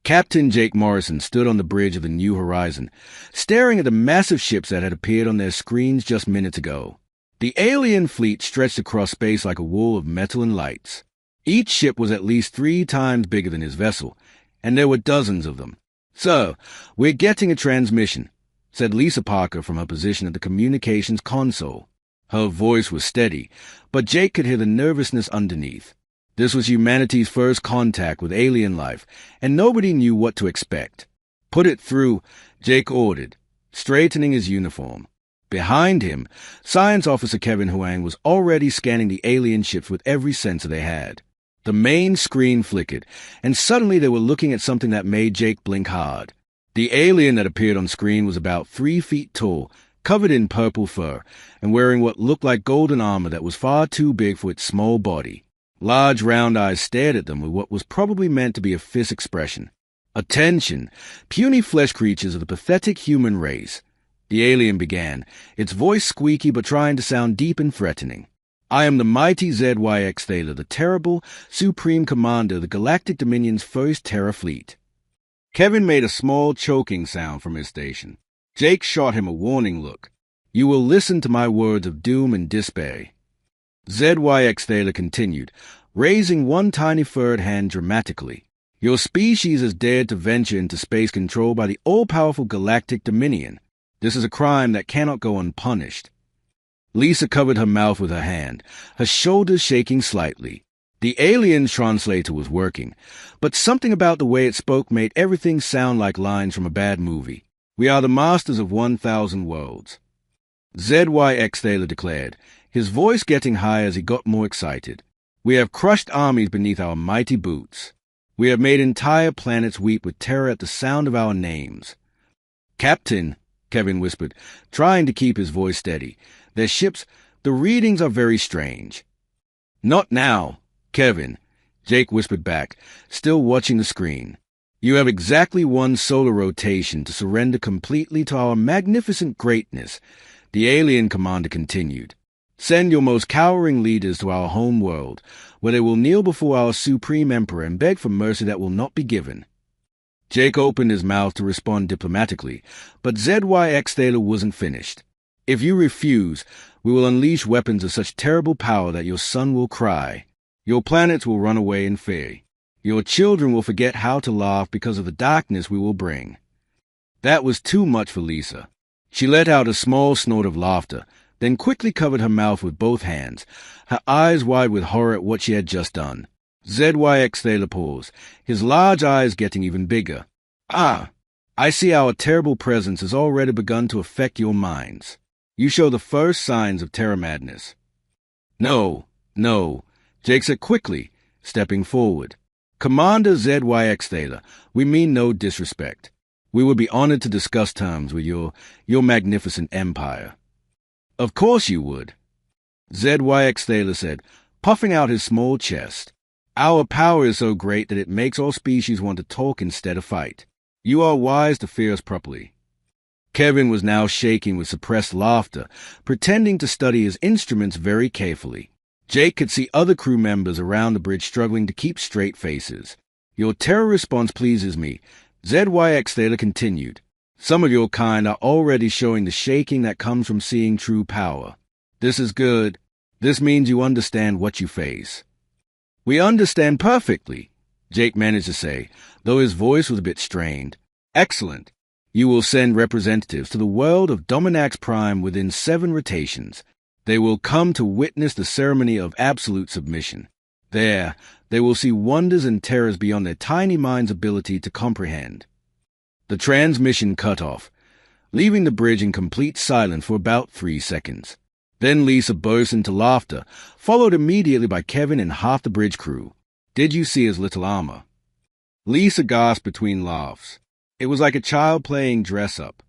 Captain Jake Morrison stood on the bridge of the New Horizon, staring at the massive ships that had appeared on their screens just minutes ago. The alien fleet stretched across space like a wall of metal and lights. Each ship was at least 3 times bigger than his vessel, and there were dozens of them. "So, we're getting a transmission," said Lisa Parker from her position at the communications console. Her voice was steady, but Jake could hear the nervousness underneath. This was humanity's first contact with alien life, and nobody knew what to expect. "Put it through," Jake ordered, straightening his uniform. Behind him, Science Officer Kevin Huang was already scanning the alien ships with every sensor they had. The main screen flickered, and suddenly they were looking at something that made Jake blink hard. The alien that appeared on screen was about 3 feet tall, covered in purple fur, and wearing what looked like golden armor that was far too big for its small body. Large round eyes stared at them with what was probably meant to be a fierce expression. "Attention, puny flesh creatures of the pathetic human race," the alien began, its voice squeaky but trying to sound deep and threatening. "I am the mighty ZYX Thaler, the terrible, supreme commander of the Galactic Dominion's first Terra fleet." Kevin made a small choking sound from his station. Jake shot him a warning look. "You will listen to my words of doom and despair." ZYX Thaler continued, raising one tiny furred hand dramatically. "Your species has dared to venture into space controlled by the all-powerful Galactic Dominion. This is a crime that cannot go unpunished." Lisa covered her mouth with her hand, her shoulders shaking slightly. The alien's translator was working, but something about the way it spoke made everything sound like lines from a bad movie. "We are the masters of 1,000 worlds," ZYX Thaler declared, his voice getting high as he got more excited. "We have crushed armies beneath our mighty boots. We have made entire planets weep with terror at the sound of our names." "Captain," Kevin whispered, trying to keep his voice steady, "their ships, the readings are very strange." "Not now, Kevin," Jake whispered back, still watching the screen. "You have exactly 1 solar rotation to surrender completely to our magnificent greatness," the alien commander continued. "Send your most cowering leaders to our home world, where they will kneel before our supreme emperor and beg for mercy that will not be given." Jake opened his mouth to respond diplomatically, but ZYX Thaler wasn't finished. "If you refuse, we will unleash weapons of such terrible power that your son will cry. Your planets will run away in fear. Your children will forget how to laugh because of the darkness we will bring." That was too much for Lisa. She let out a small snort of laughter, then quickly covered her mouth with both hands, her eyes wide with horror at what she had just done. ZYX Thaler paused, his large eyes getting even bigger. "Ah, I see our terrible presence has already begun to affect your minds. You show the first signs of terror madness." No, Jake said quickly, stepping forward. "Commander ZYX Thaler, we mean no disrespect. We would be honored to discuss terms with your magnificent empire." "Of course you would," ZYX Thaler said, puffing out his small chest. "Our power is so great that it makes all species want to talk instead of fight. You are wise to fear us properly." Kevin was now shaking with suppressed laughter, pretending to study his instruments very carefully. Jake could see other crew members around the bridge struggling to keep straight faces. "Your terror response pleases me," ZYX Thaler continued. "Some of your kind are already showing the shaking that comes from seeing true power. This is good. This means you understand what you face." "We understand perfectly," Jake managed to say, though his voice was a bit strained. "Excellent. You will send representatives to the world of Dominax Prime within 7 rotations. They will come to witness the ceremony of absolute submission. There, they will see wonders and terrors beyond their tiny mind's ability to comprehend." The transmission cut off, leaving the bridge in complete silence for about 3 seconds. Then Lisa burst into laughter, followed immediately by Kevin and half the bridge crew. "Did you see his little armor?" Lisa gasped between laughs. It was like a child playing dress-up.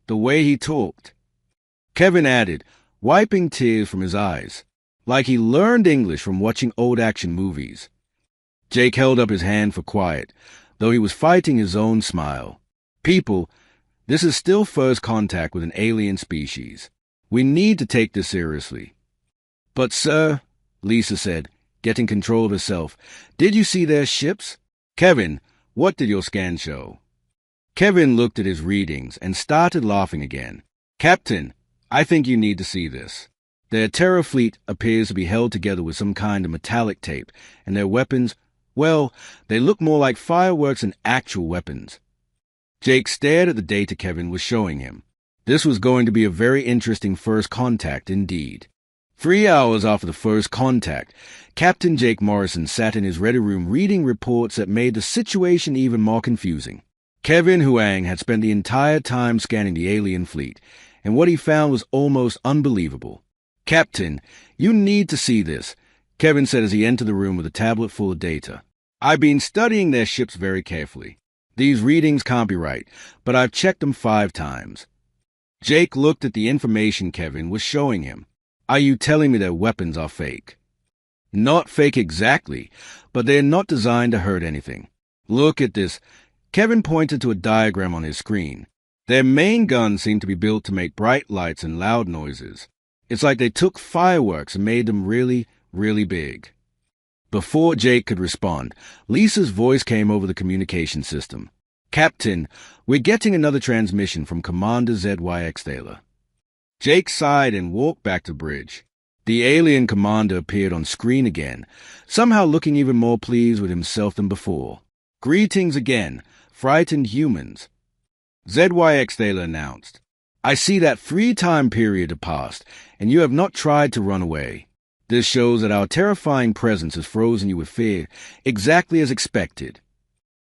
"The way he talked," Kevin added, wiping tears from his eyes, "like he learned English from watching old action movies." Jake held up his hand for quiet, though he was fighting his own smile. "People, this is still first contact with an alien species. We need to take this seriously." "But, sir," Lisa said, getting control of herself, "did you see their ships? Kevin, What did your scan show? Kevin looked at his readings and started laughing again. Captain, I think you need to see this. Their terror fleet appears to be held together with some kind of metallic tape, and their weapons, well, they look more like fireworks than actual weapons. Jake stared at the data Kevin was showing him. This was going to be a very interesting first contact indeed. 3 hours after the first contact, Captain Jake Morrison sat in his ready room reading reports that made the situation even more confusing. Kevin Huang had spent the entire time scanning the alien fleet, and what he found was almost unbelievable. Captain, you need to see this, Kevin said as he entered the room with a tablet full of data. I've been studying their ships very carefully. These readings can't be right, but I've checked them 5 times. Jake looked at the information Kevin was showing him. Are you telling me their weapons are fake? Not fake exactly, but they're not designed to hurt anything. Look at this. Kevin pointed to a diagram on his screen. Their main guns seem to be built to make bright lights and loud noises. It's like they took fireworks and made them really, really big. Before Jake could respond, Lisa's voice came over the communication system. Captain, we're getting another transmission from Commander ZY Sci. Jake sighed and walked back to the bridge. The alien commander appeared on screen again, somehow looking even more pleased with himself than before. Greetings again, frightened humans. ZY Sci announced. I see that 3-time period had passed, and you have not tried to run away. This shows that our terrifying presence has frozen you with fear, exactly as expected.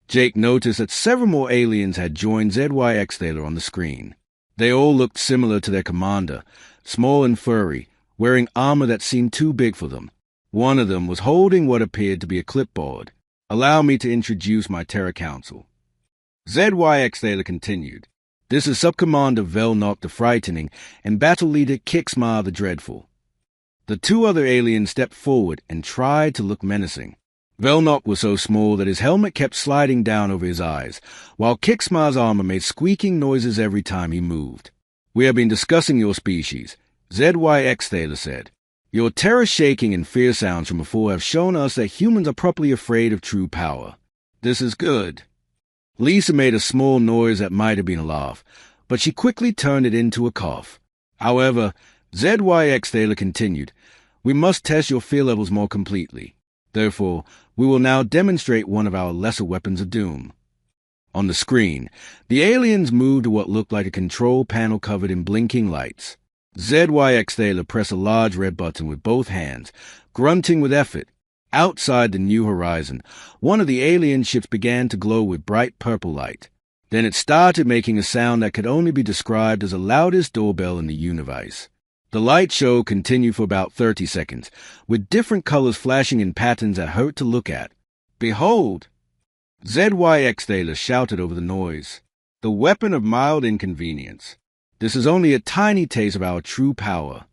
Jake noticed that several more aliens had joined ZY Sci on the screen. They all looked similar to their commander, small and furry, wearing armor that seemed too big for them. One of them was holding what appeared to be a clipboard. Allow me to introduce my Terra Council. ZY Sci continued. This is Subcommander Velnok the Frightening and Battle Leader Kixmar the Dreadful. The 2 other aliens stepped forward and tried to look menacing. Velnok was so small that his helmet kept sliding down over his eyes, while Kixmar's armor made squeaking noises every time he moved. We have been discussing your species, ZY Sci said. Your terror-shaking and fear sounds from before have shown us that humans are properly afraid of true power. This is good. Lisa made a small noise that might have been a laugh, but she quickly turned it into a cough. However, ZY Sci continued, we must test your fear levels more completely. Therefore, we will now demonstrate one of our lesser weapons of doom. On the screen, the aliens moved to what looked like a control panel covered in blinking lights. ZY Sci pressed a large red button with both hands, grunting with effort. Outside the new horizon, one of the alien ships began to glow with bright purple light. Then it started making a sound that could only be described as the loudest doorbell in the universe. The light show continued for about 30 seconds, with different colors flashing in patterns that hurt to look at. Behold! ZY Sci shouted over the noise. The weapon of mild inconvenience. This is only a tiny taste of our true power.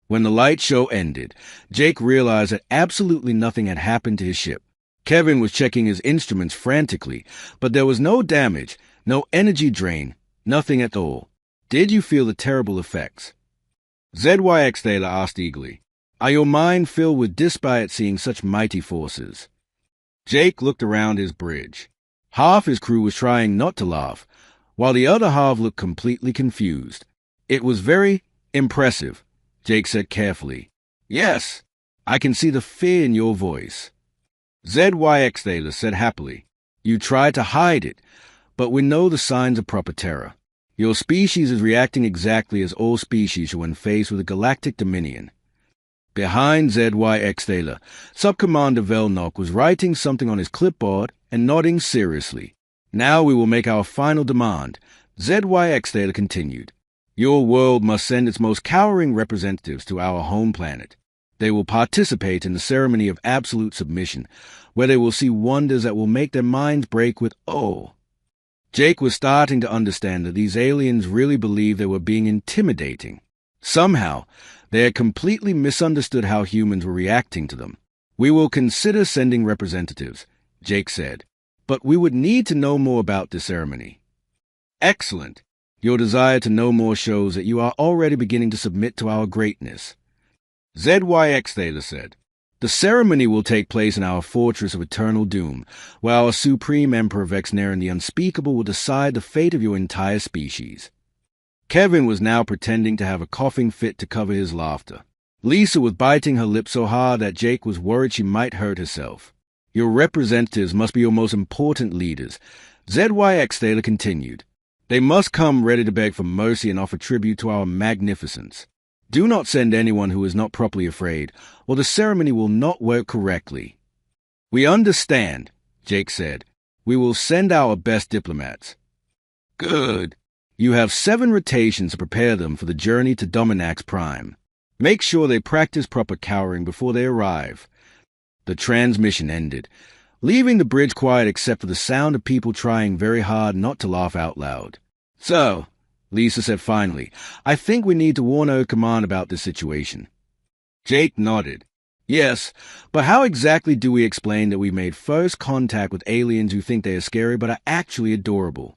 When the light show ended, Jake realized that absolutely nothing had happened to his ship. Kevin was checking his instruments frantically, but there was no damage, no energy drain, nothing at all. Did you feel the terrible effects? ZY Sci asked eagerly. Are your mind filled with dismay at seeing such mighty forces? Jake looked around his bridge. Half his crew was trying not to laugh, while the other half looked completely confused. It was very impressive, Jake said carefully. Yes, I can see the fear in your voice. ZY Sci said happily. You tried to hide it, but we know the signs of proper terror. Your species is reacting exactly as all species should when faced with a galactic dominion. Behind ZY Sci, Subcommander Velnok was writing something on his clipboard and nodding seriously. Now we will make our final demand, ZY Sci continued. Your world must send its most cowering representatives to our home planet. They will participate in the ceremony of absolute submission, where they will see wonders that will make their minds break with awe. Jake was starting to understand that these aliens really believed they were being intimidating. Somehow, they had completely misunderstood how humans were reacting to them. We will consider sending representatives, Jake said, but we would need to know more about this ceremony. Excellent. Your desire to know more shows that you are already beginning to submit to our greatness. ZY Sci said, The ceremony will take place in our fortress of eternal doom, where our Supreme Emperor Vexnaren the Unspeakable will decide the fate of your entire species. Kevin was now pretending to have a coughing fit to cover his laughter. Lisa was biting her lip so hard that Jake was worried she might hurt herself. Your representatives must be your most important leaders, ZYX Thaler continued. They must come ready to beg for mercy and offer tribute to our magnificence. Do not send anyone who is not properly afraid, or the ceremony will not work correctly. We understand, Jake said. We will send our best diplomats. Good. You have 7 rotations to prepare them for the journey to Dominax Prime. Make sure they practice proper cowering before they arrive. The transmission ended, leaving the bridge quiet except for the sound of people trying very hard not to laugh out loud. So, Lisa said finally, I think we need to warn our command about this situation. Jake nodded. Yes, but how exactly do we explain that we made first contact with aliens who think they are scary but are actually adorable?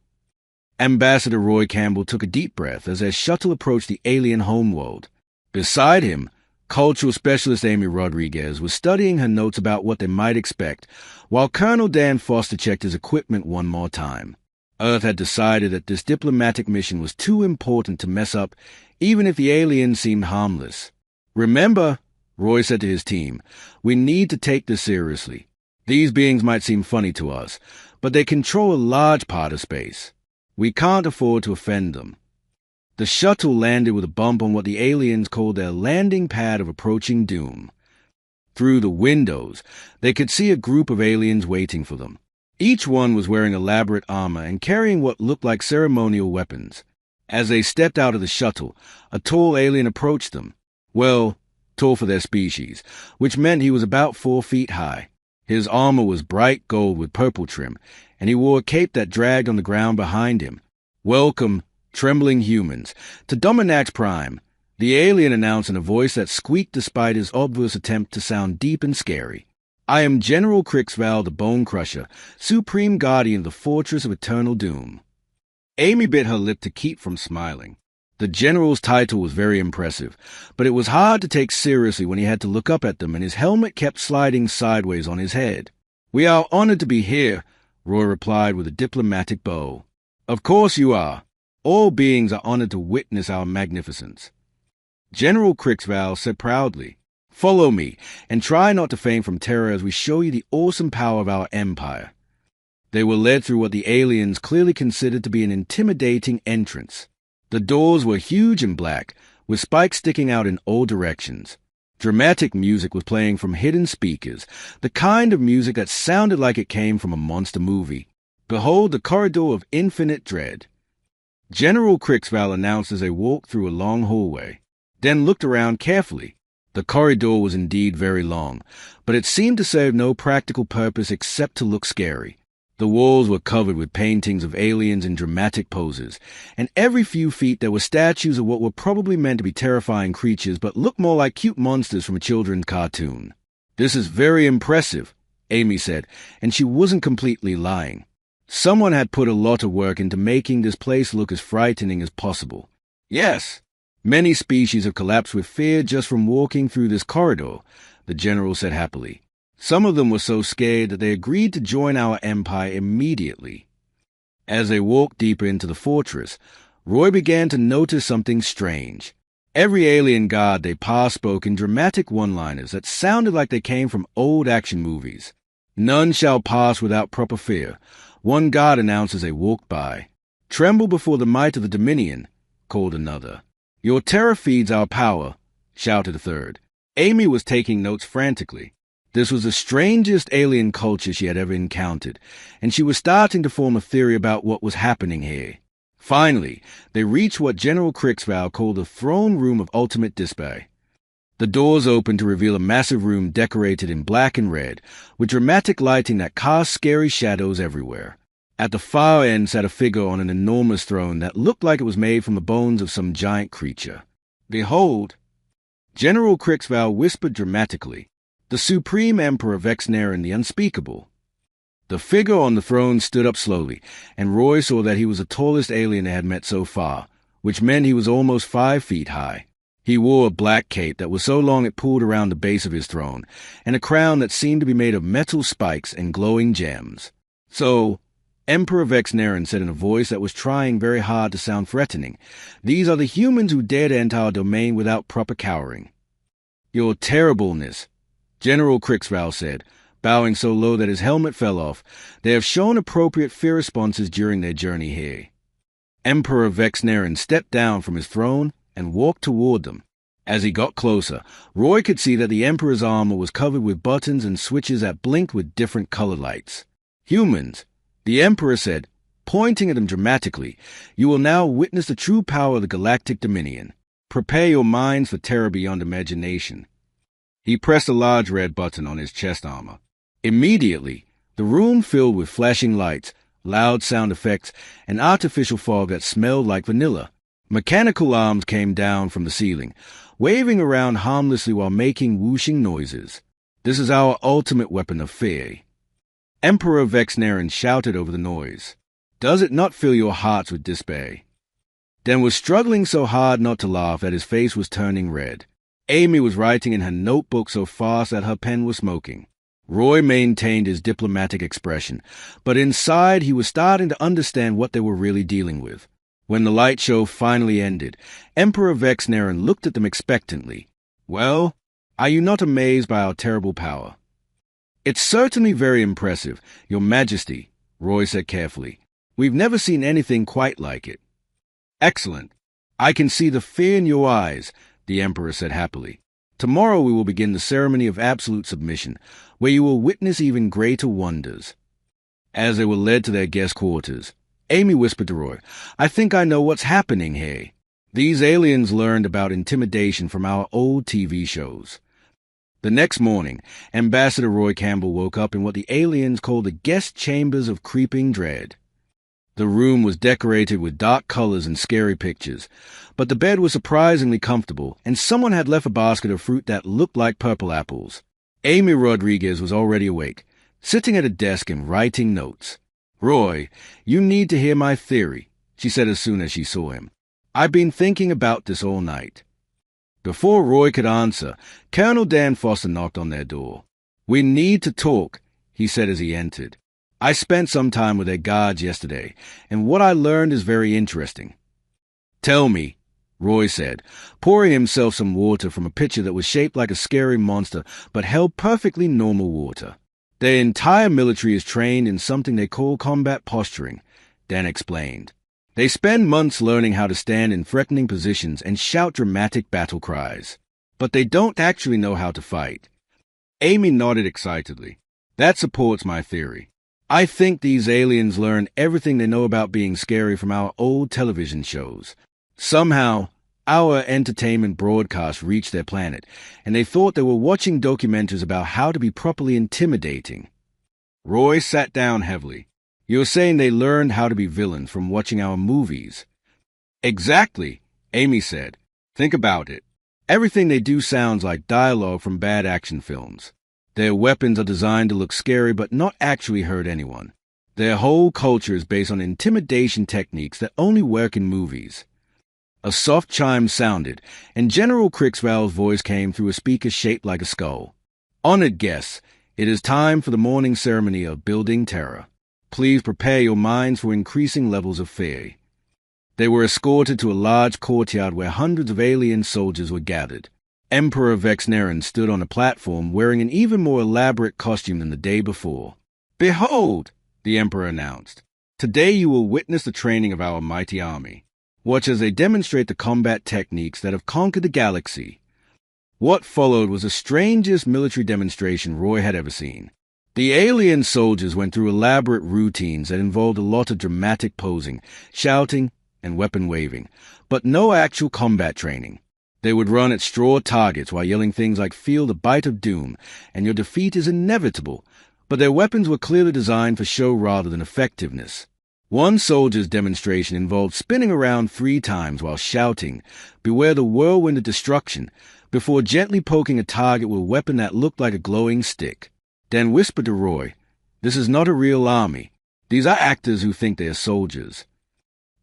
Ambassador Roy Campbell took a deep breath as their shuttle approached the alien homeworld. Beside him, Cultural Specialist Amy Rodriguez was studying her notes about what they might expect, while Colonel Dan Foster checked his equipment one more time. Earth had decided that this diplomatic mission was too important to mess up, even if the aliens seemed harmless. Remember, Roy said to his team, we need to take this seriously. These beings might seem funny to us, but they control a large part of space. We can't afford to offend them. The shuttle landed with a bump on what the aliens called their landing pad of approaching doom. Through the windows, they could see a group of aliens waiting for them. Each one was wearing elaborate armor and carrying what looked like ceremonial weapons. As they stepped out of the shuttle, a tall alien approached them. Well, tall for their species, which meant he was about 4 feet high. His armor was bright gold with purple trim, and he wore a cape that dragged on the ground behind him. Welcome, trembling humans, to Dominax Prime, the alien announced in a voice that squeaked despite his obvious attempt to sound deep and scary. I am General Crixval the Bone Crusher, Supreme Guardian of the Fortress of Eternal Doom. Amy bit her lip to keep from smiling. The general's title was very impressive, but it was hard to take seriously when he had to look up at them and his helmet kept sliding sideways on his head. We are honored to be here, Roy replied with a diplomatic bow. Of course you are. All beings are honored to witness our magnificence. General Crixval said proudly, Follow me, and try not to faint from terror as we show you the awesome power of our empire. They were led through what the aliens clearly considered to be an intimidating entrance. The doors were huge and black, with spikes sticking out in all directions. Dramatic music was playing from hidden speakers, the kind of music that sounded like it came from a monster movie. Behold the corridor of infinite dread. General Crixval announced as they walked through a long hallway, then looked around carefully. The corridor was indeed very long, but it seemed to serve no practical purpose except to look scary. The walls were covered with paintings of aliens in dramatic poses, and every few feet there were statues of what were probably meant to be terrifying creatures but looked more like cute monsters from a children's cartoon. This is very impressive, Amy said, and she wasn't completely lying. Someone had put a lot of work into making this place look as frightening as possible. Yes, many species have collapsed with fear just from walking through this corridor, the general said happily. Some of them were so scared that they agreed to join our empire immediately. As they walked deeper into the fortress, Roy began to notice something strange. Every alien guard they passed spoke in dramatic one-liners that sounded like they came from old action movies. None shall pass without proper fear, one guard announced as they walked by. Tremble before the might of the Dominion, called another. Your terror feeds our power, shouted a third. Amy was taking notes frantically. This was the strangest alien culture she had ever encountered, and she was starting to form a theory about what was happening here. Finally, they reached what General Crixval called the throne room of ultimate display. The doors opened to reveal a massive room decorated in black and red, with dramatic lighting that cast scary shadows everywhere. At the far end sat a figure on an enormous throne that looked like it was made from the bones of some giant creature. Behold, General Crixval whispered dramatically, the Supreme Emperor Vexnaren the Unspeakable. The figure on the throne stood up slowly, and Roy saw that he was the tallest alien they had met so far, which meant he was almost 5 feet high. He wore a black cape that was so long it pulled around the base of his throne, and a crown that seemed to be made of metal spikes and glowing gems. "So," Emperor Vexnaren said in a voice that was trying very hard to sound threatening, "these are the humans who dare to enter our domain without proper cowering." "Your terribleness," General Crixval said, bowing so low that his helmet fell off. "They have shown appropriate fear responses during their journey here." Emperor Vexnaren stepped down from his throne and walked toward them. As he got closer, Roy could see that the Emperor's armor was covered with buttons and switches that blinked with different color lights. "Humans," the Emperor said, pointing at them dramatically, "you will now witness the true power of the Galactic Dominion. Prepare your minds for terror beyond imagination." He pressed a large red button on his chest armor. Immediately, the room filled with flashing lights, loud sound effects, and artificial fog that smelled like vanilla. Mechanical arms came down from the ceiling, waving around harmlessly while making whooshing noises. "This is our ultimate weapon of fear." Emperor Vexnaren shouted over the noise. "Does it not fill your hearts with despair?" Dan was struggling so hard not to laugh that his face was turning red. Amy was writing in her notebook so fast that her pen was smoking. Roy maintained his diplomatic expression, but inside he was starting to understand what they were really dealing with. When the light show finally ended, Emperor Vexnaren looked at them expectantly. "Well, are you not amazed by our terrible power?" "It's certainly very impressive, Your Majesty," Roy said carefully. "We've never seen anything quite like it." "Excellent. I can see the fear in your eyes," the Emperor said happily. "Tomorrow we will begin the ceremony of absolute submission, where you will witness even greater wonders." As they were led to their guest quarters, Amy whispered to Roy, "I think I know what's happening here. These aliens learned about intimidation from our old TV shows." The next morning, Ambassador Roy Campbell woke up in what the aliens called the guest chambers of creeping dread. The room was decorated with dark colors and scary pictures, but the bed was surprisingly comfortable, and someone had left a basket of fruit that looked like purple apples. Amy Rodriguez was already awake, sitting at a desk and writing notes. "Roy, you need to hear my theory," she said as soon as she saw him. "I've been thinking about this all night." Before Roy could answer, Colonel Dan Foster knocked on their door. "We need to talk," he said as he entered. "I spent some time with their guards yesterday, and what I learned is very interesting." "Tell me," Roy said, pouring himself some water from a pitcher that was shaped like a scary monster but held perfectly normal water. "Their entire military is trained in something they call combat posturing," Dan explained. "They spend months learning how to stand in threatening positions and shout dramatic battle cries. But they don't actually know how to fight." Amy nodded excitedly. "That supports my theory. I think these aliens learned everything they know about being scary from our old television shows. Somehow, our entertainment broadcasts reached their planet, and they thought they were watching documentaries about how to be properly intimidating." Roy sat down heavily. "You're saying they learned how to be villains from watching our movies?" "Exactly," Amy said. "Think about it. Everything they do sounds like dialogue from bad action films. Their weapons are designed to look scary but not actually hurt anyone. Their whole culture is based on intimidation techniques that only work in movies." A soft chime sounded, and General Crixval's voice came through a speaker shaped like a skull. "Honored guests, it is time for the morning ceremony of building terror. Please prepare your minds for increasing levels of fear." They were escorted to a large courtyard where hundreds of alien soldiers were gathered. Emperor Vexnaren stood on a platform wearing an even more elaborate costume than the day before. "Behold," the Emperor announced, "today you will witness the training of our mighty army. Watch as they demonstrate the combat techniques that have conquered the galaxy." What followed was the strangest military demonstration Roy had ever seen. The alien soldiers went through elaborate routines that involved a lot of dramatic posing, shouting, and weapon waving, but no actual combat training. They would run at straw targets while yelling things like "feel the bite of doom" and "your defeat is inevitable," but their weapons were clearly designed for show rather than effectiveness. One soldier's demonstration involved spinning around 3 times while shouting, "Beware the whirlwind of destruction," before gently poking a target with a weapon that looked like a glowing stick. Dan whispered to Roy, "This is not a real army. These are actors who think they are soldiers."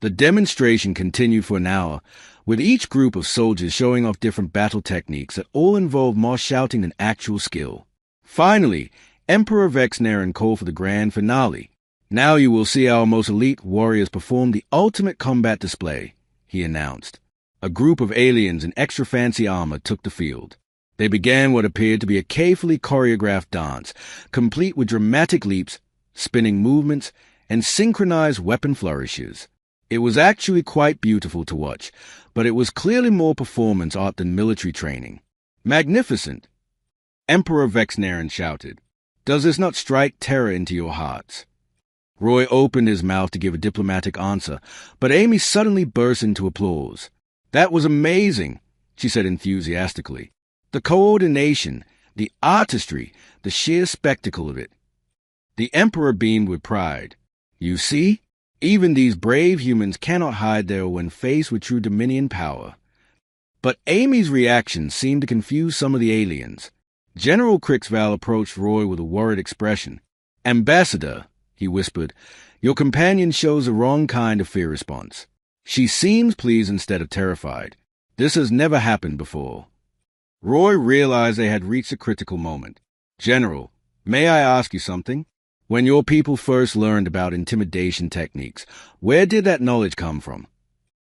The demonstration continued for an hour, with each group of soldiers showing off different battle techniques that all involved more shouting than actual skill. Finally, Emperor Vexnaren called for the grand finale. "Now you will see our most elite warriors perform the ultimate combat display," he announced. A group of aliens in extra fancy armor took the field. They began what appeared to be a carefully choreographed dance, complete with dramatic leaps, spinning movements, and synchronized weapon flourishes. It was actually quite beautiful to watch, but it was clearly more performance art than military training. "Magnificent!" Emperor Vexnaren shouted. "Does this not strike terror into your hearts?" Roy opened his mouth to give a diplomatic answer, but Amy suddenly burst into applause. "That was amazing," she said enthusiastically. "The coordination, the artistry, the sheer spectacle of it." The Emperor beamed with pride. "You see? Even these brave humans cannot hide there when faced with true Dominion power." But Amy's reaction seemed to confuse some of the aliens. General Crixval approached Roy with a worried expression. "Ambassador," he whispered, "your companion shows the wrong kind of fear response. She seems pleased instead of terrified. This has never happened before." Roy realized they had reached a critical moment. "General, may I ask you something? When your people first learned about intimidation techniques, where did that knowledge come from?"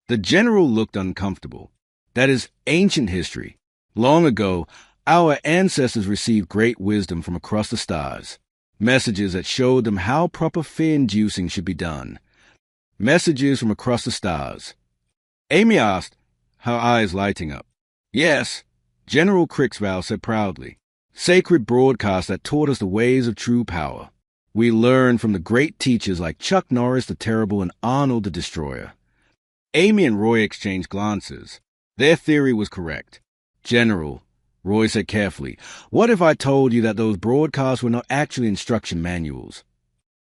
The general looked uncomfortable. "That is ancient history. Long ago, our ancestors received great wisdom from across the stars. Messages that showed them how proper fear-inducing should be done. Messages from across the stars." Amy asked, her eyes lighting up. "Yes," General Crixval said proudly. "Sacred broadcasts that taught us the ways of true power. We learned from the great teachers like Chuck Norris the Terrible and Arnold the Destroyer." Amy and Roy exchanged glances. Their theory was correct. "General," Roy said carefully, "what if I told you that those broadcasts were not actually instruction manuals?"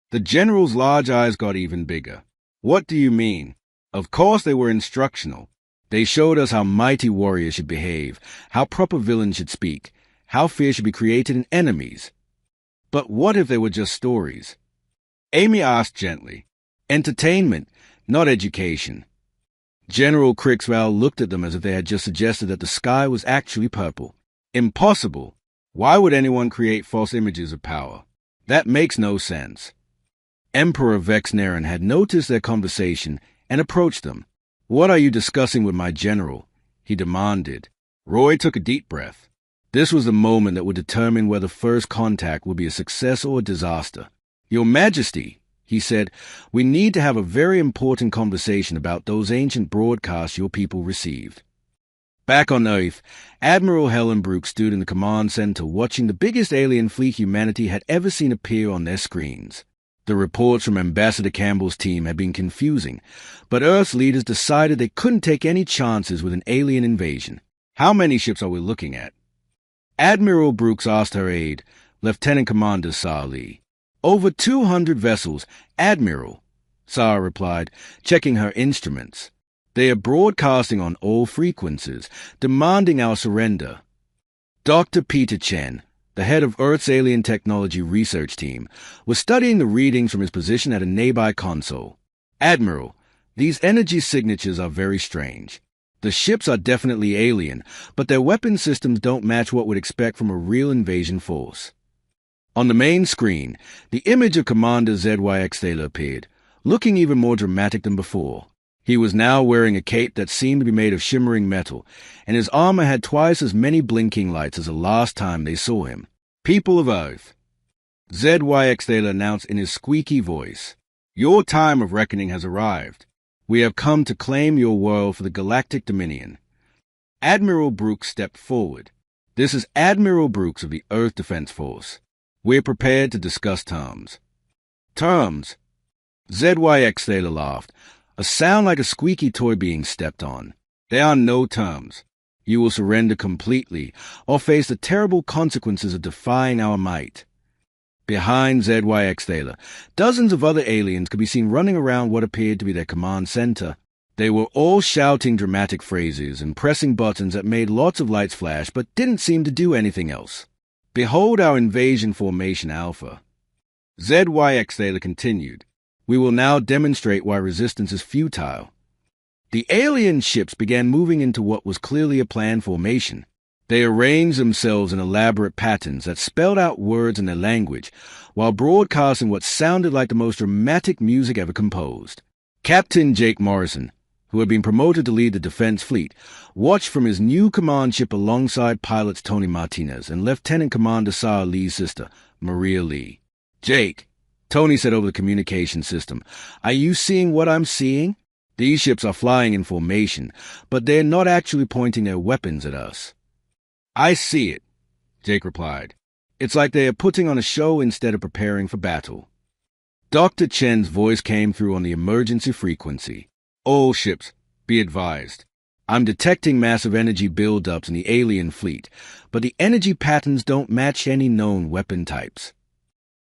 The general's large eyes got even bigger. "What do you mean?" "Of course they were instructional. They showed us how mighty warriors should behave, how proper villains should speak, how fear should be created in enemies." "But what if they were just stories?" Amy asked gently. "Entertainment, not education." General Crixval looked at them as if they had just suggested that the sky was actually purple. "Impossible! Why would anyone create false images of power? That makes no sense." Emperor Vexnaren had noticed their conversation and approached them. "What are you discussing with my general?" he demanded. Roy took a deep breath. This was the moment that would determine whether first contact would be a success or a disaster. "Your Majesty," he said, "we need to have a very important conversation about those ancient broadcasts your people received." Back on Earth, Admiral Hellenbrook stood in the command center watching the biggest alien fleet humanity had ever seen appear on their screens. The reports from Ambassador Campbell's team had been confusing, but Earth's leaders decided they couldn't take any chances with an alien invasion. "How many ships are we looking at?" Admiral Brooks asked her aide, Lieutenant Commander Sa Lee. "Over 200 vessels, Admiral," Sa replied, checking her instruments. "They are broadcasting on all frequencies, demanding our surrender." Dr. Peter Chen, the head of Earth's Alien Technology Research Team, was studying the readings from his position at a nearby console. "Admiral, these energy signatures are very strange. The ships are definitely alien, but their weapon systems don't match what we'd expect from a real invasion force." On the main screen, the image of Commander ZYX Thaler appeared, looking even more dramatic than before. He was now wearing a cape that seemed to be made of shimmering metal, and his armor had twice as many blinking lights as the last time they saw him. "People of Earth," ZYX Thaler announced in his squeaky voice, "your time of reckoning has arrived. We have come to claim your world for the Galactic Dominion." Admiral Brooks stepped forward. "This is Admiral Brooks of the Earth Defense Force. We're prepared to discuss terms." "Terms?" ZYX Thaler laughed, a sound like a squeaky toy being stepped on. "There are no terms. You will surrender completely or face the terrible consequences of defying our might." Behind ZYX Thaler, dozens of other aliens could be seen running around what appeared to be their command center. They were all shouting dramatic phrases and pressing buttons that made lots of lights flash but didn't seem to do anything else. "Behold our invasion formation Alpha." ZYX Thaler continued. We will now demonstrate why resistance is futile. The alien ships began moving into what was clearly a planned formation. They arranged themselves in elaborate patterns that spelled out words in their language, while broadcasting what sounded like the most dramatic music ever composed. Captain Jake Morrison, who had been promoted to lead the defense fleet, watched from his new command ship alongside pilots Tony Martinez and Lieutenant Commander Sarah Lee's sister, Maria Lee. "Jake," Tony said over the communication system, "are you seeing what I'm seeing? These ships are flying in formation, but they're not actually pointing their weapons at us." "I see it," Jake replied. "It's like they are putting on a show instead of preparing for battle." Dr. Chen's voice came through on the emergency frequency. "All ships, be advised. I'm detecting massive energy buildups in the alien fleet, but the energy patterns don't match any known weapon types."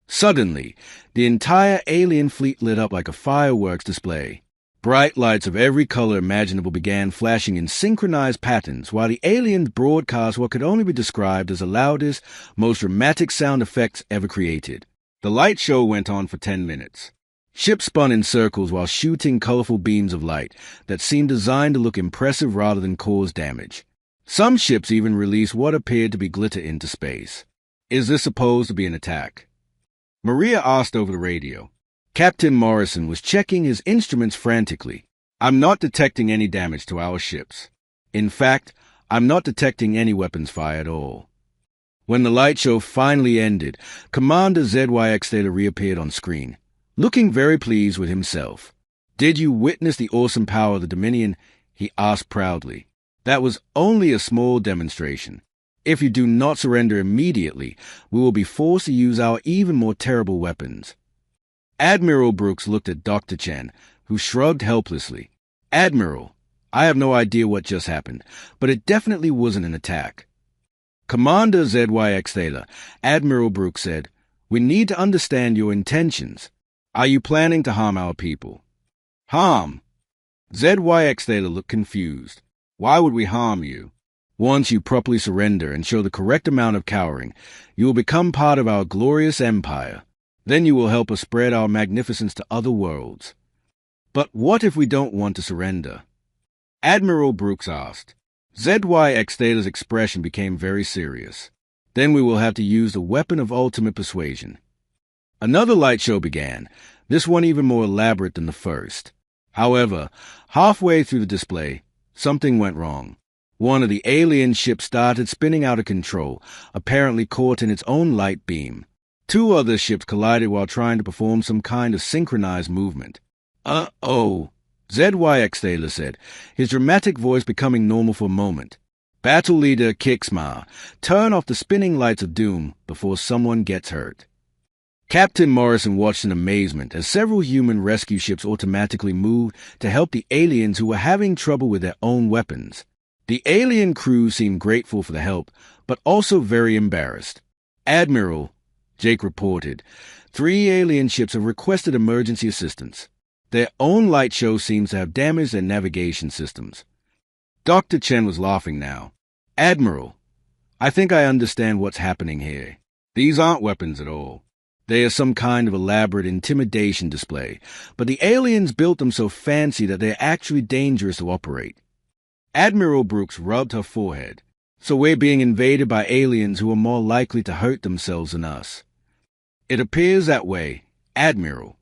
Suddenly, the entire alien fleet lit up like a fireworks display. Bright lights of every color imaginable began flashing in synchronized patterns, while the aliens broadcast what could only be described as the loudest, most dramatic sound effects ever created. The light show went on for 10 minutes. Ships spun in circles while shooting colorful beams of light that seemed designed to look impressive rather than cause damage. Some ships even released what appeared to be glitter into space. "Is this supposed to be an attack?" Maria asked over the radio. Captain Morrison was checking his instruments frantically. "I'm not detecting any damage to our ships. In fact, I'm not detecting any weapons fire at all." When the light show finally ended, Commander ZYX Theta reappeared on screen, looking very pleased with himself. "Did you witness the awesome power of the Dominion?" he asked proudly. "That was only a small demonstration. If you do not surrender immediately, we will be forced to use our even more terrible weapons." Admiral Brooks looked at Dr. Chen, who shrugged helplessly. "Admiral, I have no idea what just happened, but it definitely wasn't an attack." "Commander ZYX Theta," Admiral Brooks said, "we need to understand your intentions. Are you planning to harm our people?" "Harm?" ZYX Theta looked confused. "Why would we harm you? Once you properly surrender and show the correct amount of cowering, you will become part of our glorious empire. Then you will help us spread our magnificence to other worlds." "But what if we don't want to surrender?" Admiral Brooks asked. ZYX Theta's expression became very serious. "Then we will have to use the weapon of ultimate persuasion." Another light show began, this one even more elaborate than the first. However, halfway through the display, something went wrong. One of the alien ships started spinning out of control, apparently caught in its own light beam. Two other ships collided while trying to perform some kind of synchronized movement. "Uh-oh," ZYX Theta said, his dramatic voice becoming normal for a moment. "Battle Leader Kixma, turn off the spinning lights of doom before someone gets hurt." Captain Morrison watched in amazement as several human rescue ships automatically moved to help the aliens who were having trouble with their own weapons. The alien crew seemed grateful for the help, but also very embarrassed. "Admiral," Jake reported, "3 alien ships have requested emergency assistance. Their own light show seems to have damaged their navigation systems." Dr. Chen was laughing now. "Admiral, I think I understand what's happening here. These aren't weapons at all. They are some kind of elaborate intimidation display, but the aliens built them so fancy that they're actually dangerous to operate." Admiral Brooks rubbed her forehead. "So we're being invaded by aliens who are more likely to hurt themselves than us." "It appears that way, Admiral."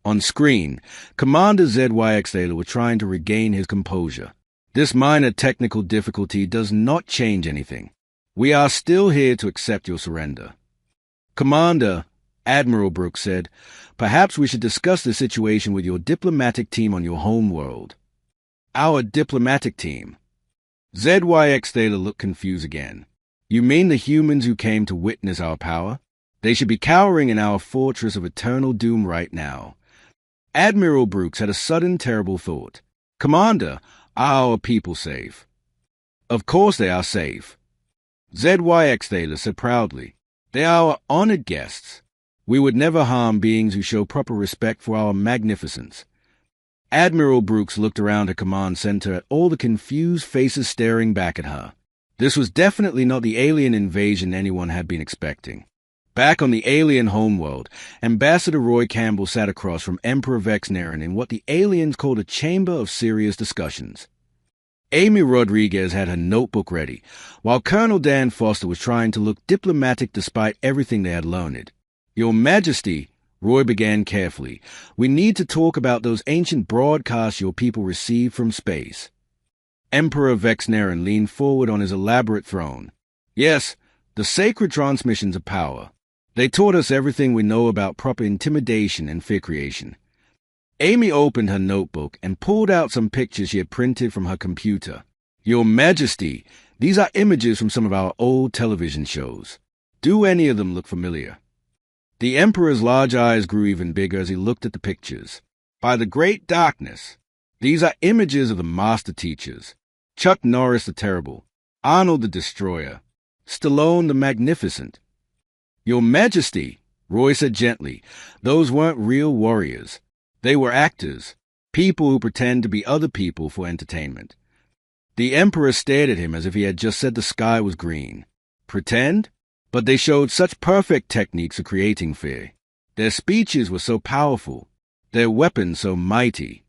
On screen, Commander ZYX Theta was trying to regain his composure. "This minor technical difficulty does not change anything. We are still here to accept your surrender." "Commander," Admiral Brooks said, "perhaps we should discuss the situation with your diplomatic team on your home world." "Our diplomatic team?" ZYX Theta looked confused again. "You mean the humans who came to witness our power? They should be cowering in our fortress of eternal doom right now." Admiral Brooks had a sudden terrible thought. "Commander, are our people safe?" "Of course they are safe," ZYX Theta said proudly. "They are our honored guests. We would never harm beings who show proper respect for our magnificence." Admiral Brooks looked around her command center at all the confused faces staring back at her. This was definitely not the alien invasion anyone had been expecting. Back on the alien homeworld, Ambassador Roy Campbell sat across from Emperor Vexnaren in what the aliens called a chamber of serious discussions. Amy Rodriguez had her notebook ready, while Colonel Dan Foster was trying to look diplomatic despite everything they had learned. "Your Majesty," Roy began carefully, "we need to talk about those ancient broadcasts your people received from space." Emperor Vexnaren leaned forward on his elaborate throne. "Yes, the sacred transmissions of power. They taught us everything we know about proper intimidation and fear creation." Amy opened her notebook and pulled out some pictures she had printed from her computer. "Your Majesty, these are images from some of our old television shows. Do any of them look familiar?" The Emperor's large eyes grew even bigger as he looked at the pictures. "By the great darkness, these are images of the master teachers. Chuck Norris the Terrible, Arnold the Destroyer, Stallone the Magnificent." "Your Majesty," Roy said gently, "those weren't real warriors. They were actors, people who pretend to be other people for entertainment." The Emperor stared at him as if he had just said the sky was green. Pretend? But they showed such perfect techniques of creating fear. Their speeches were so powerful, their weapons so mighty.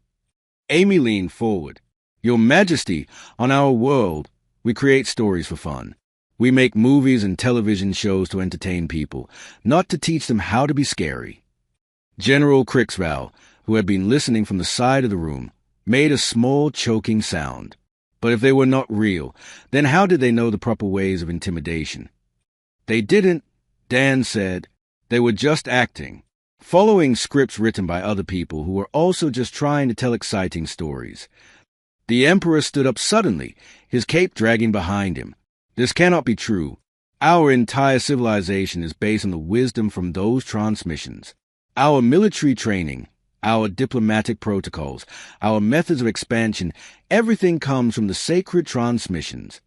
Amy leaned forward. "Your Majesty, on our world, we create stories for fun. We make movies and television shows to entertain people, not to teach them how to be scary." General Crixval, who had been listening from the side of the room, made a small choking sound. But if they were not real, then how did they know the proper ways of intimidation? "They didn't," Dan said. "They were just acting, following scripts written by other people who were also just trying to tell exciting stories." The Emperor stood up suddenly, his cape dragging behind him. "This cannot be true. Our entire civilization is based on the wisdom from those transmissions. Our military training, our diplomatic protocols, our methods of expansion, everything comes from the sacred transmissions."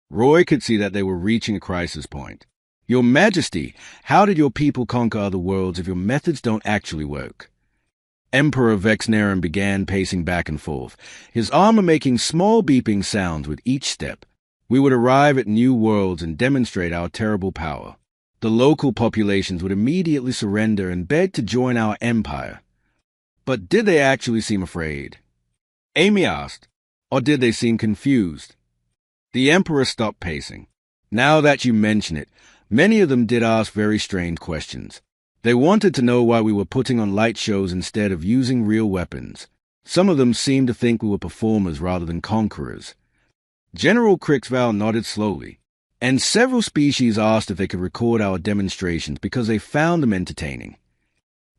Roy could see that they were reaching a crisis point. "Your Majesty, how did your people conquer other worlds if your methods don't actually work?" Emperor Vexnaren began pacing back and forth, his armor making small beeping sounds with each step. "We would arrive at new worlds and demonstrate our terrible power. The local populations would immediately surrender and beg to join our empire." "But did they actually seem afraid?" Amy asked. "Or did they seem confused?" The Emperor stopped pacing. "Now that you mention it, many of them did ask very strange questions. They wanted to know why we were putting on light shows instead of using real weapons. Some of them seemed to think we were performers rather than conquerors." General Crixval nodded slowly. "And several species asked if they could record our demonstrations because they found them entertaining."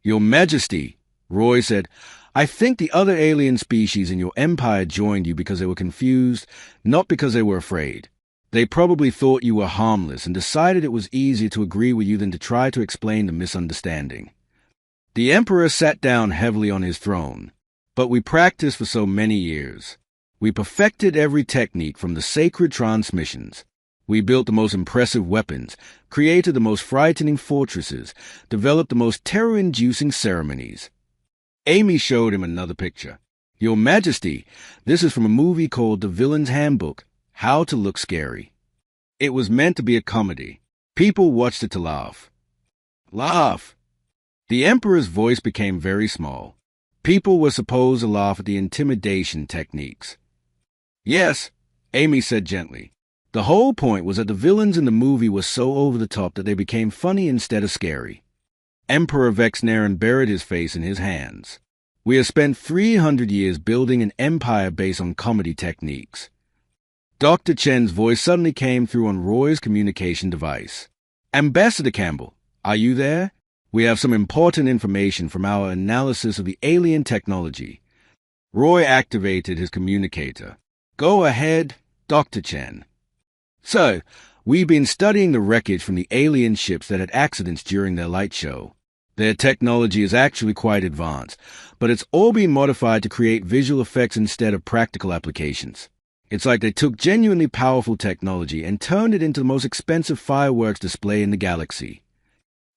"Your Majesty," Roy said, "I think the other alien species in your empire joined you because they were confused, not because they were afraid. They probably thought you were harmless and decided it was easier to agree with you than to try to explain the misunderstanding." The Emperor sat down heavily on his throne. "But we practiced for so many years. We perfected every technique from the sacred transmissions. We built the most impressive weapons, created the most frightening fortresses, developed the most terror-inducing ceremonies." Amy showed him another picture. "Your Majesty, this is from a movie called The Villain's Handbook, How to Look Scary. It was meant to be a comedy. People watched it to laugh." "Laugh?" The Emperor's voice became very small. "People were supposed to laugh at the intimidation techniques." "Yes," Amy said gently. "The whole point was that the villains in the movie were so over the top that they became funny instead of scary." Emperor Vexnaren buried his face in his hands. "We have spent 300 years building an empire based on comedy techniques." Dr. Chen's voice suddenly came through on Roy's communication device. "Ambassador Campbell, are you there? We have some important information from our analysis of the alien technology." Roy activated his communicator. "Go ahead, Dr. Chen." "So, we've been studying the wreckage from the alien ships that had accidents during their light show. Their technology is actually quite advanced, but it's all been modified to create visual effects instead of practical applications. It's like they took genuinely powerful technology and turned it into the most expensive fireworks display in the galaxy."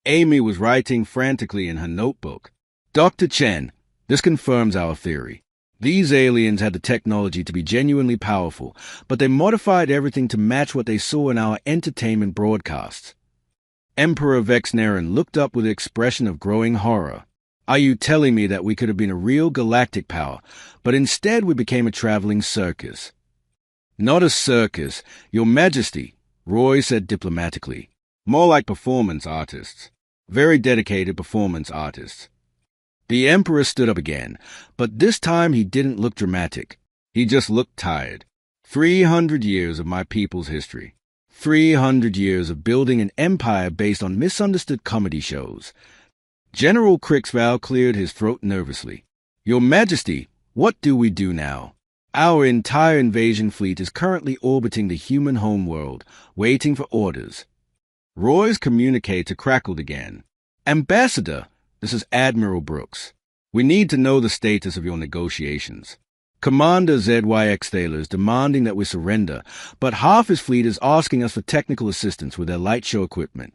Amy was writing frantically in her notebook. "Dr. Chen, this confirms our theory. These aliens had the technology to be genuinely powerful, but they modified everything to match what they saw in our entertainment broadcasts." Emperor Vexnaren looked up with an expression of growing horror. Are you telling me that we could have been a real galactic power, but instead we became a traveling circus? Not a circus, Your Majesty, Roy said diplomatically. More like performance artists. Very dedicated performance artists. The Emperor stood up again, but this time he didn't look dramatic. He just looked tired. 300 years of my people's history. 300 years of building an empire based on misunderstood comedy shows. General Crixval cleared his throat nervously. Your Majesty, what do we do now? Our entire invasion fleet is currently orbiting the human homeworld, waiting for orders. Roy's communicator crackled again. Ambassador, this is Admiral Brooks. We need to know the status of your negotiations. Commander ZYX Thaler is demanding that we surrender, but half his fleet is asking us for technical assistance with their light show equipment.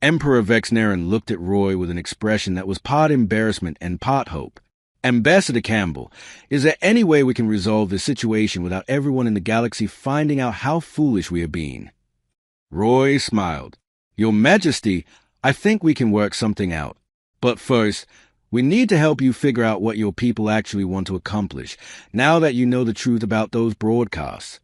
Emperor Vexnaren looked at Roy with an expression that was part embarrassment and part hope. Ambassador Campbell, is there any way we can resolve this situation without everyone in the galaxy finding out how foolish we are being? Roy smiled. Your Majesty, I think we can work something out. But first, we need to help you figure out what your people actually want to accomplish, now that you know the truth about those broadcasts.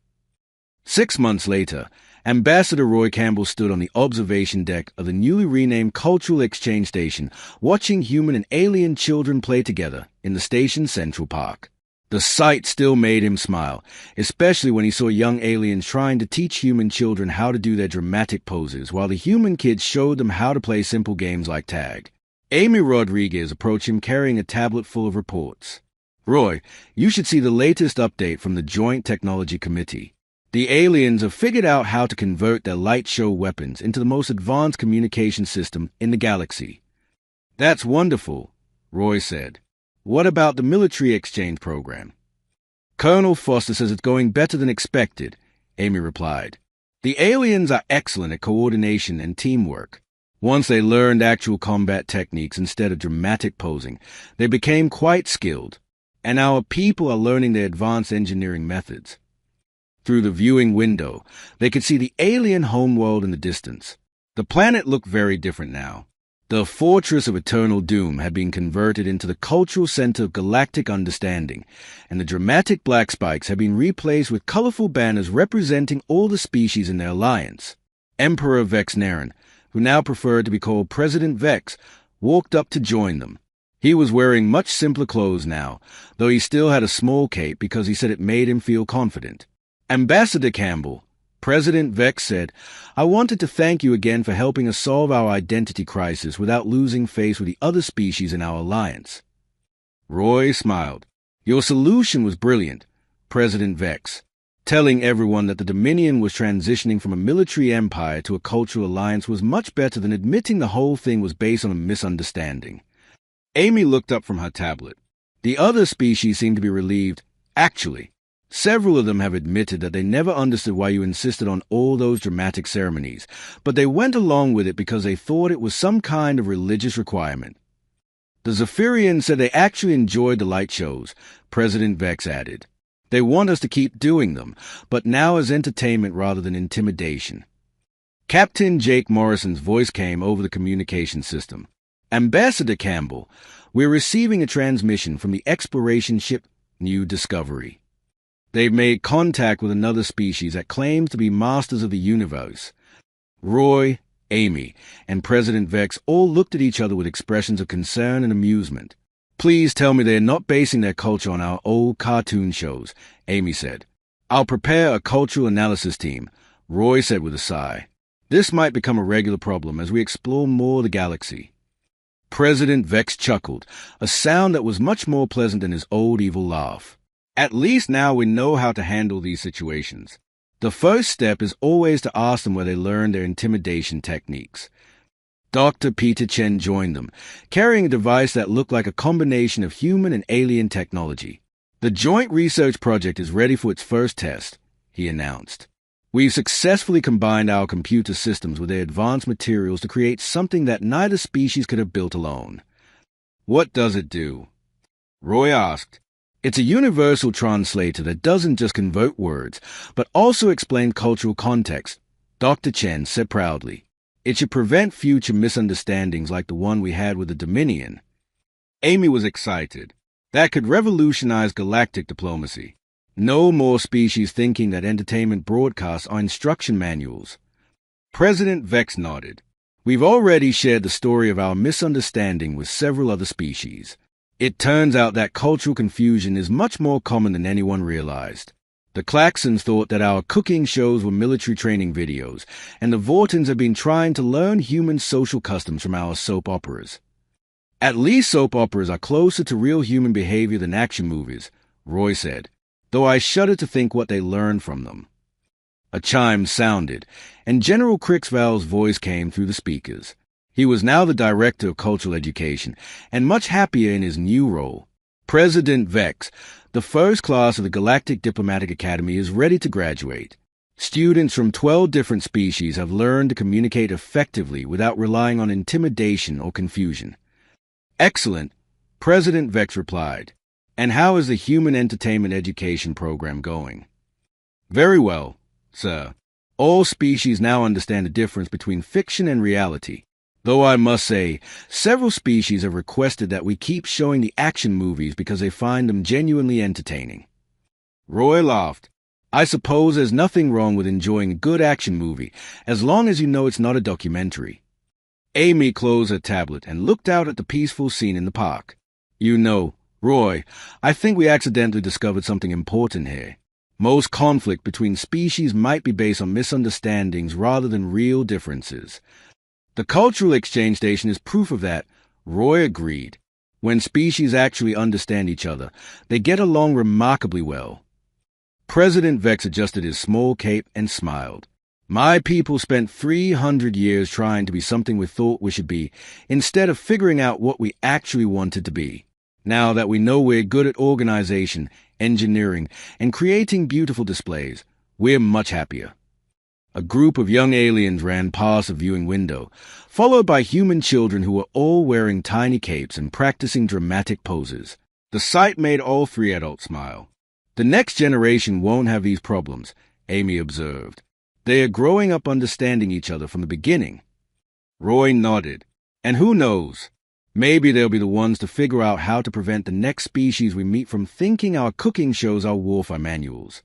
6 months later, Ambassador Roy Campbell stood on the observation deck of the newly renamed Cultural Exchange Station, watching human and alien children play together in the station's Central Park. The sight still made him smile, especially when he saw young aliens trying to teach human children how to do their dramatic poses, while the human kids showed them how to play simple games like tag. Amy Rodriguez approached him carrying a tablet full of reports. Roy, you should see the latest update from the Joint Technology Committee. The aliens have figured out how to convert their light show weapons into the most advanced communication system in the galaxy. That's wonderful, Roy said. What about the military exchange program? Colonel Foster says it's going better than expected, Amy replied. The aliens are excellent at coordination and teamwork. Once they learned actual combat techniques instead of dramatic posing, they became quite skilled, and our people are learning their advanced engineering methods. Through the viewing window, they could see the alien homeworld in the distance. The planet looked very different now. The Fortress of Eternal Doom had been converted into the cultural center of galactic understanding, and the dramatic black spikes had been replaced with colorful banners representing all the species in their alliance. Emperor Vexnaren, who now preferred to be called President Vex, walked up to join them. He was wearing much simpler clothes now, though he still had a small cape because he said it made him feel confident. Ambassador Campbell, President Vex said, I wanted to thank you again for helping us solve our identity crisis without losing face with the other species in our alliance. Roy smiled. Your solution was brilliant, President Vex. Telling everyone that the Dominion was transitioning from a military empire to a cultural alliance was much better than admitting the whole thing was based on a misunderstanding. Amy looked up from her tablet. The other species seemed to be relieved. Actually, several of them have admitted that they never understood why you insisted on all those dramatic ceremonies, but they went along with it because they thought it was some kind of religious requirement. The Zephyrians said they actually enjoyed the light shows, President Vex added. They want us to keep doing them, but now as entertainment rather than intimidation. Captain Jake Morrison's voice came over the communication system. Ambassador Campbell, we're receiving a transmission from the exploration ship New Discovery. They've made contact with another species that claims to be masters of the universe. Roy, Amy, and President Vex all looked at each other with expressions of concern and amusement. Please tell me they are not basing their culture on our old cartoon shows, Amy said. I'll prepare a cultural analysis team, Roy said with a sigh. This might become a regular problem as we explore more of the galaxy. President Vex chuckled, a sound that was much more pleasant than his old evil laugh. At least now we know how to handle these situations. The first step is always to ask them where they learned their intimidation techniques. Dr. Peter Chen joined them, carrying a device that looked like a combination of human and alien technology. The joint research project is ready for its first test, he announced. We've successfully combined our computer systems with their advanced materials to create something that neither species could have built alone. What does it do? Roy asked. It's a universal translator that doesn't just convert words, but also explain cultural context, Dr. Chen said proudly. It should prevent future misunderstandings like the one we had with the Dominion. Amy was excited. That could revolutionize galactic diplomacy. No more species thinking that entertainment broadcasts are instruction manuals. President Vex nodded. We've already shared the story of our misunderstanding with several other species. It turns out that cultural confusion is much more common than anyone realized. The Klaxons thought that our cooking shows were military training videos, and the Vortons have been trying to learn human social customs from our soap operas. At least soap operas are closer to real human behavior than action movies, Roy said, though I shudder to think what they learned from them. A chime sounded, and General Crixval's voice came through the speakers. He was now the Director of Cultural Education, and much happier in his new role. President Vex, the first class of the Galactic Diplomatic Academy, is ready to graduate. Students from 12 different species have learned to communicate effectively without relying on intimidation or confusion. Excellent, President Vex replied. And how is the Human Entertainment Education program going? Very well, sir. All species now understand the difference between fiction and reality. Though I must say, several species have requested that we keep showing the action movies because they find them genuinely entertaining. Roy laughed. I suppose there's nothing wrong with enjoying a good action movie, as long as you know it's not a documentary. Amy closed her tablet and looked out at the peaceful scene in the park. You know, Roy, I think we accidentally discovered something important here. Most conflict between species might be based on misunderstandings rather than real differences. The Cultural Exchange Station is proof of that, Roy agreed. When species actually understand each other, they get along remarkably well. President Vex adjusted his small cape and smiled. My people spent 300 years trying to be something we thought we should be, instead of figuring out what we actually wanted to be. Now that we know we're good at organization, engineering, and creating beautiful displays, we're much happier. A group of young aliens ran past a viewing window, followed by human children who were all wearing tiny capes and practicing dramatic poses. The sight made all three adults smile. The next generation won't have these problems, Amy observed. They are growing up understanding each other from the beginning. Roy nodded. And who knows? Maybe they'll be the ones to figure out how to prevent the next species we meet from thinking our cooking shows are warfare manuals.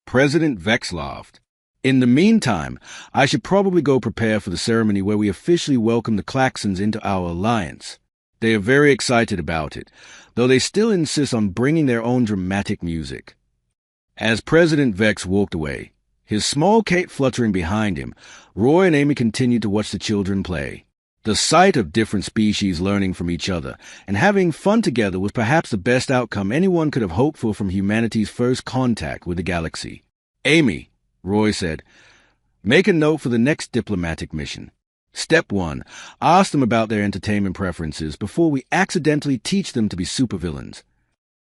President Vex laughed. In the meantime, I should probably go prepare for the ceremony where we officially welcome the Klaxons into our alliance. They are very excited about it, though they still insist on bringing their own dramatic music. As President Vex walked away, his small cape fluttering behind him, Roy and Amy continued to watch the children play. The sight of different species learning from each other and having fun together was perhaps the best outcome anyone could have hoped for from humanity's first contact with the galaxy. Amy, Roy said, make a note for the next diplomatic mission. Step 1, ask them about their entertainment preferences before we accidentally teach them to be supervillains.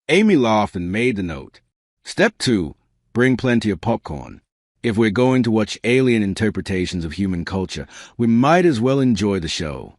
Amy laughed and made the note. Step 2, bring plenty of popcorn. If we're going to watch alien interpretations of human culture, we might as well enjoy the show.